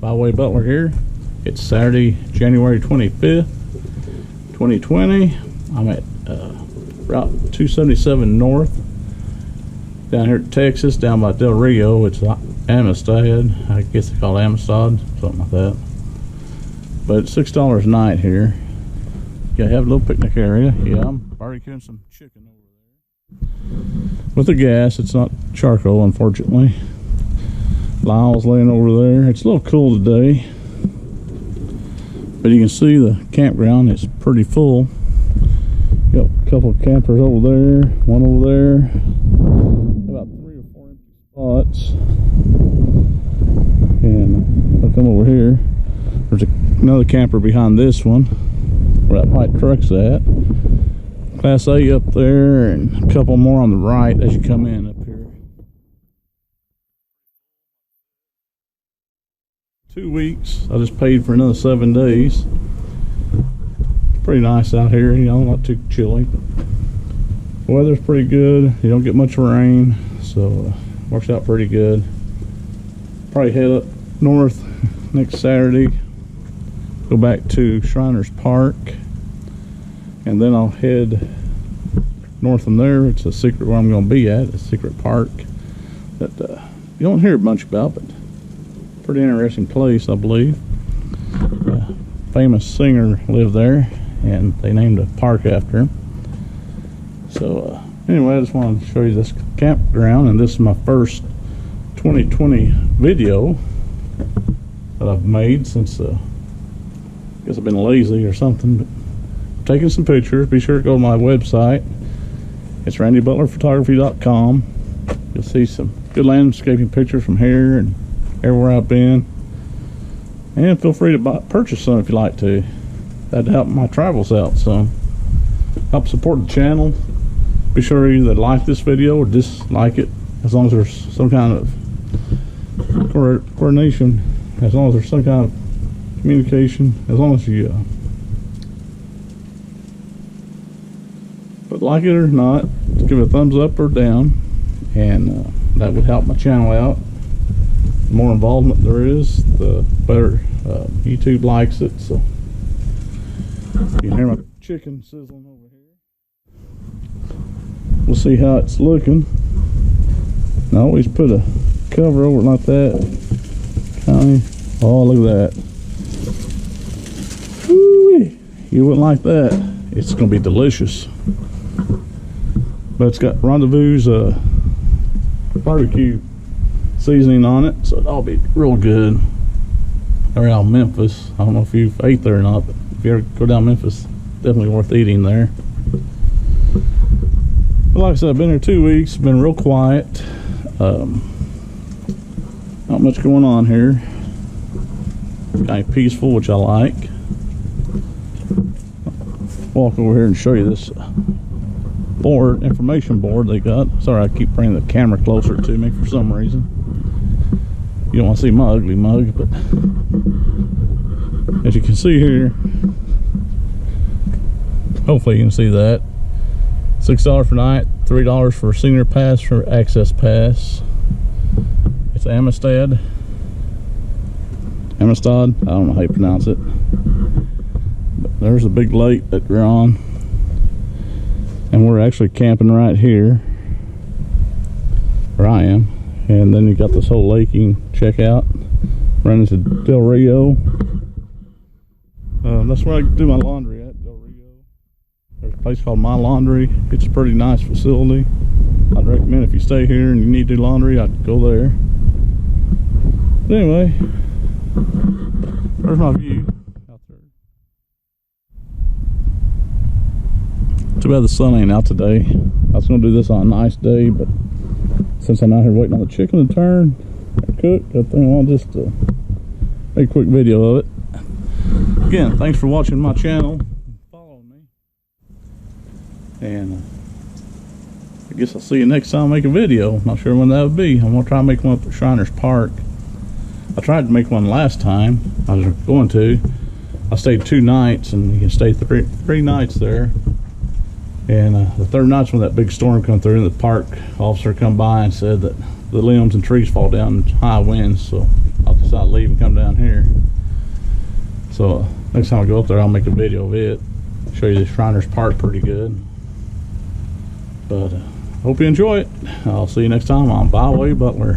Byway Butler here. It's Saturday, January 25th, 2020. I'm at Route 277 North, down here in Texas, down by Del Rio. It's Amistad. I guess they call it Amistad, something like that. But it's $6 a night here. You have a little picnic area. Yeah, I'm barbecuing some chicken over there with the gas. It's not charcoal, unfortunately. Lyle's laying over there. It's a little cool today, but you can see the campground is pretty full. Got a couple of campers over there, one over there, about 3 or 4 empty spots. And I'll come over here. There's another camper behind this one where that white truck's at. Class A up there, and a couple more on the right as you come in up here. 2 weeks. I just paid for another 7 days. Pretty nice out here, you know, not too chilly. The weather's pretty good. You don't get much rain, so works out pretty good. Probably head up north next Saturday. Go back to Shriners Park, and then I'll head north from there. It's a secret where I'm going to be at, a secret park that you don't hear much about, but pretty interesting place, I believe. A famous singer lived there, and they named a park after him. So anyway, I just wanted to show you this campground, and this is my first 2020 video that I've made since I guess I've been lazy or something, but I'm taking some pictures. Be sure to go to my website. It's randybutlerphotography.com. You'll see some good landscaping pictures from here and everywhere I've been, and feel free to purchase some if you like to. That'd help my travels out, so help support the channel. Be sure to either like this video or dislike it, as long as there's some kind of coordination, as long as there's some kind of communication, as long as you but like it or not, give it a thumbs up or down, and that would help my channel out. The more involvement there is, the better YouTube likes it. So you can hear my chicken sizzling over here. We'll see how it's looking. And I always put a cover over it like that. Oh, look at that. Woo-wee. You wouldn't like that. It's gonna be delicious. But it's got Rendezvous's barbecue seasoning on it, so it'll be real good. Around Memphis, I don't know if you've ate there or not, but if you ever go down Memphis, definitely worth eating there. But like I said, I've been here 2 weeks, been real quiet. Not much going on here. Kind of peaceful, which I like. Walk over here and show you this board, information board they got. Sorry, I keep bringing the camera closer to me for some reason. You don't want to see my ugly mug, but as you can see here, hopefully you can see that. $6 for night, $3 for senior pass for access pass. It's Amistad. I don't know how you pronounce it. But there's a big lake that we're on, and we're actually camping right here where I am. And then you got this whole lake you can check out, running to Del Rio. That's where I do my laundry at, Del Rio. There's a place called My Laundry. It's a pretty nice facility. I'd recommend if you stay here and you need to do laundry, I'd go there. But anyway, there's my view out there. Too bad the sun ain't out today. I was going to do this on a nice day, but since I'm out here waiting on the chicken to turn or cook, I think I want just to make a quick video of it. Again, thanks for watching my channel, following me, and I guess I'll see you next time I make a video. Not sure when that would be. I'm gonna try to make one up at Shriners Park. I tried to make one last time. I was going to. I stayed 2 nights, and you can stay three nights there. And the third night's when that big storm come through, and the park officer come by and said that the limbs and trees fall down in high winds. So I'll decide to leave and come down here. So next time I go up there, I'll make a video of it, show you the Shriner's Park pretty good. But hope you enjoy it. I'll see you next time on Byway Butler.